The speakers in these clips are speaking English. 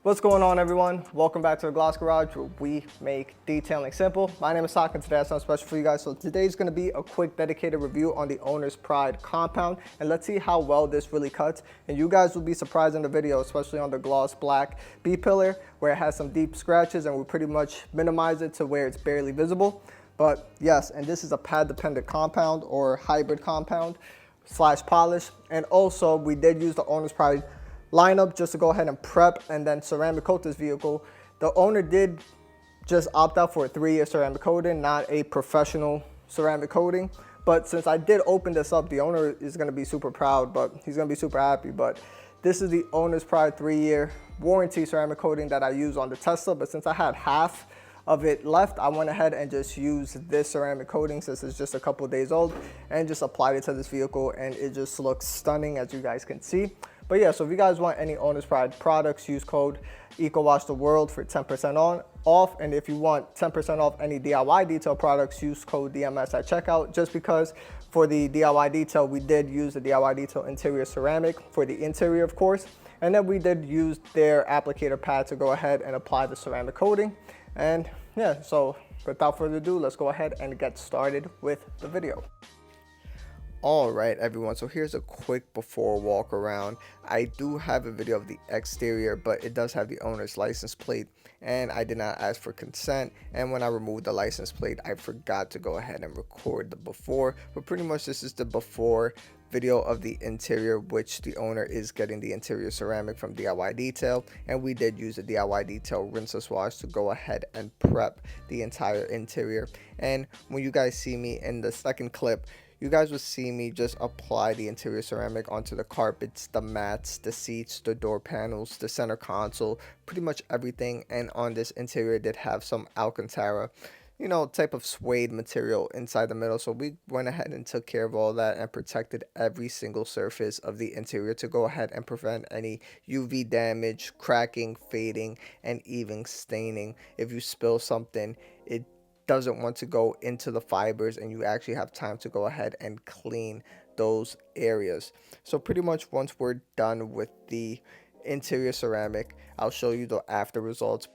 What's going on, everyone? Welcome back to the Gloss Garage, where we make detailing simple. My name is Sak, and today I have something special for you guys. So today's going to be a quick dedicated review on the Owner's Pride compound, and let's see how well this really cuts. And you guys will be surprised in the video, especially on the gloss black B-pillar, where it has some deep scratches, and we pretty much minimize it to where it's barely visible. But yes, and this is a pad dependent compound or hybrid compound slash polish. And also we did use the Owner's Pride lineup just to go ahead and prep and then ceramic coat this vehicle. The owner did just opt out for a 3-year ceramic coating, not a professional ceramic coating. But since I did open this up, the owner is going to be super proud, but he's going to be super happy. But this is the Owner's Pride 3-year warranty ceramic coating that I use on the Tesla. But since I had half of it left, I went ahead and just used this ceramic coating since it's just a couple days old and just applied it to this vehicle, and it just looks stunning, as you guys can see. But yeah, so if you guys want any Owner's Pride products, use code EcoWashTheWorld for 10% off. And if you want 10% off any DIY detail products, use code DMS at checkout. Just because for the DIY detail, we did use the DIY detail interior ceramic for the interior, of course. And then we did use their applicator pad to go ahead and apply the ceramic coating. And yeah, so without further ado, let's go ahead and get started with the video. All right, everyone, so here's a quick before walk around. I do have a video of the exterior, but it does have the owner's license plate, and I did not ask for consent. And when I removed the license plate, I forgot to go ahead and record the before. But pretty much this is the before video of the interior, which the owner is getting the interior ceramic from DIY Detail, and we did use the DIY Detail rinseless wash to go ahead and prep the entire interior. And when you guys see me in the second clip, you guys will see me just apply the interior ceramic onto the carpets, the mats, the seats, the door panels, the center console, pretty much everything. And on this interior did have some Alcantara, you know, type of suede material inside the middle. So we went ahead and took care of all that and protected every single surface of the interior to go ahead and prevent any UV damage, cracking, fading, and even staining. If you spill something, it doesn't want to go into the fibers, and you actually have time to go ahead and clean those areas. So pretty much once we're done with the interior ceramic, I'll show you the after results.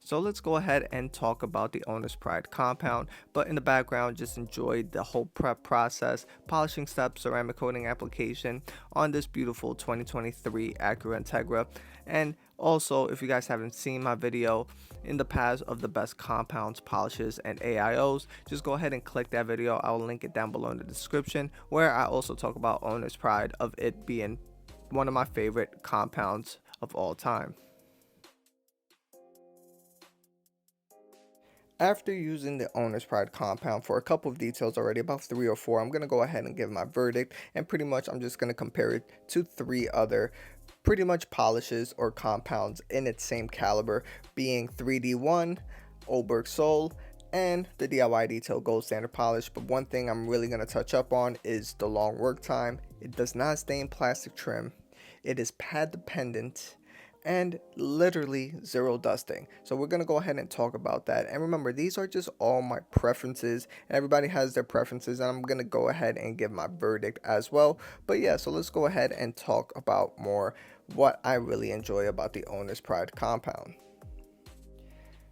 So let's go ahead and talk about the Owner's Pride compound, but in the background just enjoy the whole prep process, polishing steps, ceramic coating application on this beautiful 2023 Acura Integra. And also, if you guys haven't seen my video in the past of the best compounds, polishes, and AIOs, just go ahead and click that video. I'll link it down below in the description, where I also talk about Owner's Pride, of it being one of my favorite compounds of all time. After using the Owner's Pride compound for a couple of details already, about 3 or 4, I'm going to go ahead and give my verdict, and pretty much I'm just going to compare it to 3 other pretty much polishes or compounds in its same caliber, being 3D1, Oberg Sol, and the DIY Detail Gold Standard Polish. But one thing I'm really going to touch up on is the long work time. It does not stain plastic trim. It is pad dependent, and literally zero dusting. So we're going to go ahead and talk about that. And remember, these are just all my preferences. Everybody has their preferences, and I'm going to go ahead and give my verdict as well. But yeah, so let's go ahead and talk about more what I really enjoy about the Owner's Pride compound.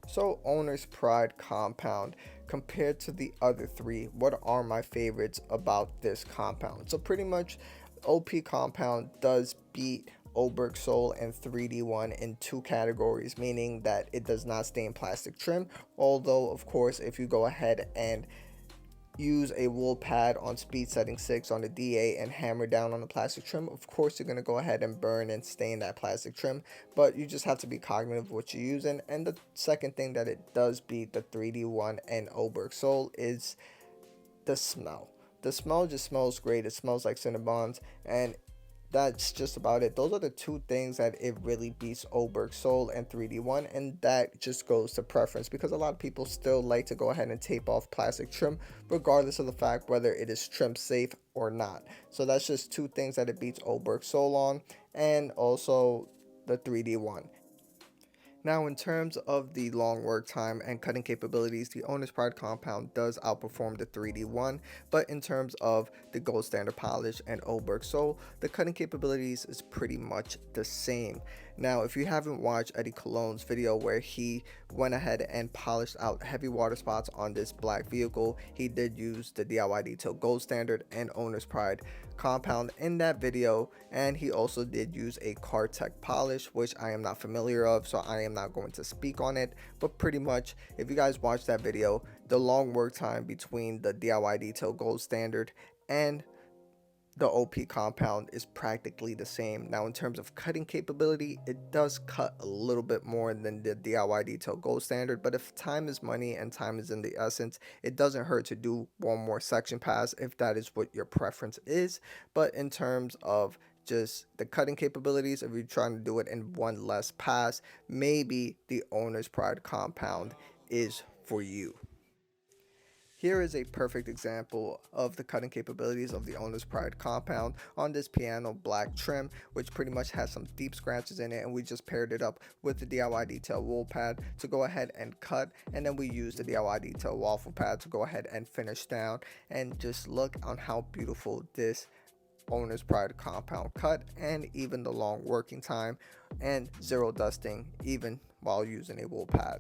So Owner's Pride compound, compared to the other 3, what are my favorites about this compound? So pretty much OP compound does beat Oberg Sol and 3D1 in 2 categories, meaning that it does not stain plastic trim. Although, of course, if you go ahead and use a wool pad on speed setting 6 on the DA and hammer down on the plastic trim, of course you're going to go ahead and burn and stain that plastic trim, but you just have to be cognizant of what you're using. And the second thing that it does beat the 3D1 and Oberg Sol is the smell. The smell just smells great. It smells like Cinnabons, and that's just about it. Those are the 2 things that it really beats Oberg Sol and 3D1, and that just goes to preference, because a lot of people still like to go ahead and tape off plastic trim regardless of the fact whether it is trim safe or not. So that's just 2 things that it beats Oberg Sol on, and also the 3D1. Now, in terms of the long work time and cutting capabilities, the Owner's Pride compound does outperform the 3D one, but in terms of the gold standard polish and Oberg Soul, the cutting capabilities is pretty much the same. Now, if you haven't watched Eddie Cologne's video where he went ahead and polished out heavy water spots on this black vehicle, he did use the DIY Detail Gold Standard and Owner's Pride compound in that video, and he also did use a Cartech polish, which I am not familiar of, so I am not going to speak on it. But pretty much, if you guys watch that video, the long work time between the DIY Detail Gold Standard and the OP compound is practically the same. Now, in terms of cutting capability, it does cut a little bit more than the DIY Detail Gold Standard, but if time is money and time is in the essence, it doesn't hurt to do one more section pass if that is what your preference is. But in terms of just the cutting capabilities, if you're trying to do it in one less pass, maybe the Owner's Pride compound is for you. Here is a perfect example of the cutting capabilities of the Owner's Pride compound on this piano black trim, which pretty much has some deep scratches in it, and we just paired it up with the DIY Detail wool pad to go ahead and cut, and then we use the DIY Detail waffle pad to go ahead and finish down. And just look on how beautiful this Owner's Pride compound cut, and even the long working time and zero dusting even while using a wool pad.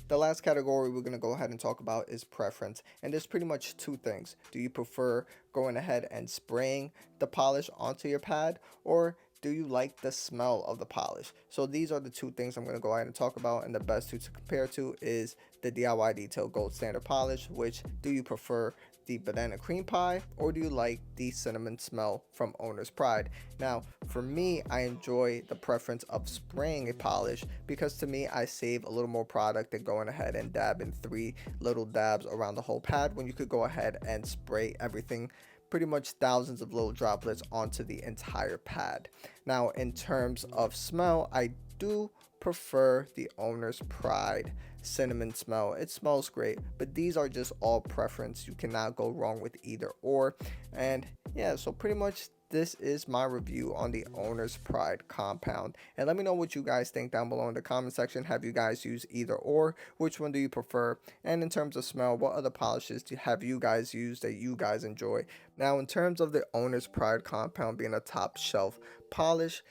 The last category we're going to go ahead and talk about is preference, and there's pretty much two things. Do you prefer going ahead and spraying the polish onto your pad, or do you like the smell of the polish? So these are the two things I'm going to go ahead and talk about, and the best two to compare to is the DIY Detail Gold Standard polish, which do you prefer the banana cream pie, or do you like the cinnamon smell from Owner's Pride? Now, for me, I enjoy the preference of spraying a polish, because to me, I save a little more product than going ahead and dabbing 3 little dabs around the whole pad, when you could go ahead and spray everything, pretty much thousands of little droplets onto the entire pad. Now, in terms of smell, I do prefer the Owner's Pride cinnamon smell. It smells great, but these are just all preference. You cannot go wrong with either or. And yeah, so pretty much this is my review on the Owner's Pride compound, and let me know what you guys think down below in the comment section. Have you guys used either or? Which one do you prefer? And in terms of smell, what other polishes have you guys used that you guys enjoy? Now, in terms of the Owner's Pride compound being a top shelf polish,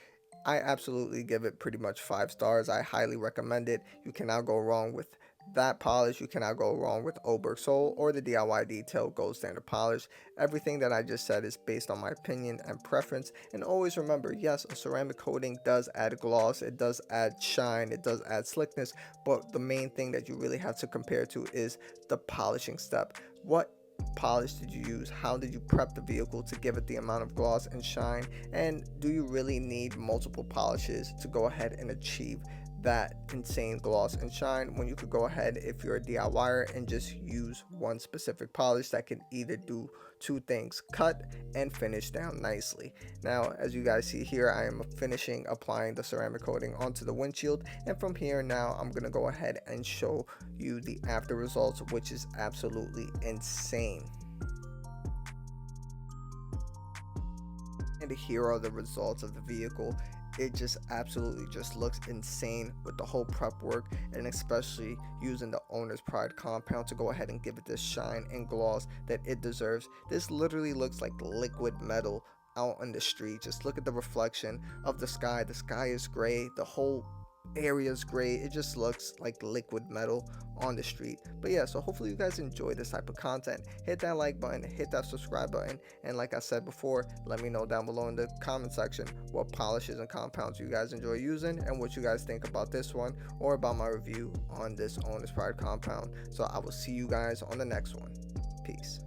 I absolutely give it pretty much 5 stars. I highly recommend it. You cannot go wrong with that polish. You cannot go wrong with Oberg Soul or the DIY Detail Gold Standard polish. Everything that I just said is based on my opinion and preference. And always remember, yes, a ceramic coating does add gloss, it does add shine, it does add slickness, but the main thing that you really have to compare to is the polishing step. What polish did you use? How did you prep the vehicle to give it the amount of gloss and shine? And do you really need multiple polishes to go ahead and achieve that insane gloss and shine, when you could go ahead, if you're a DIYer, and just use one specific polish that can either do two things: cut and finish down nicely? Now, as you guys see here, I am finishing applying the ceramic coating onto the windshield, and from here now I'm gonna go ahead and show you the after results, which is absolutely insane. And here are the results of the vehicle. It just absolutely just looks insane with the whole prep work, and especially using the Owner's Pride compound to go ahead and give it this shine and gloss that it deserves. This literally looks like liquid metal out on the street. Just look at the reflection of the sky. The sky is gray, the whole area is gray. It just looks like liquid metal on the street. But yeah, so hopefully you guys enjoy this type of content. Hit that like button, hit that subscribe button, and like I said before, let me know down below in the comment section what polishes and compounds you guys enjoy using, and what you guys think about this one or about my review on this Owner's Pride compound. So I will see you guys on the next one. Peace.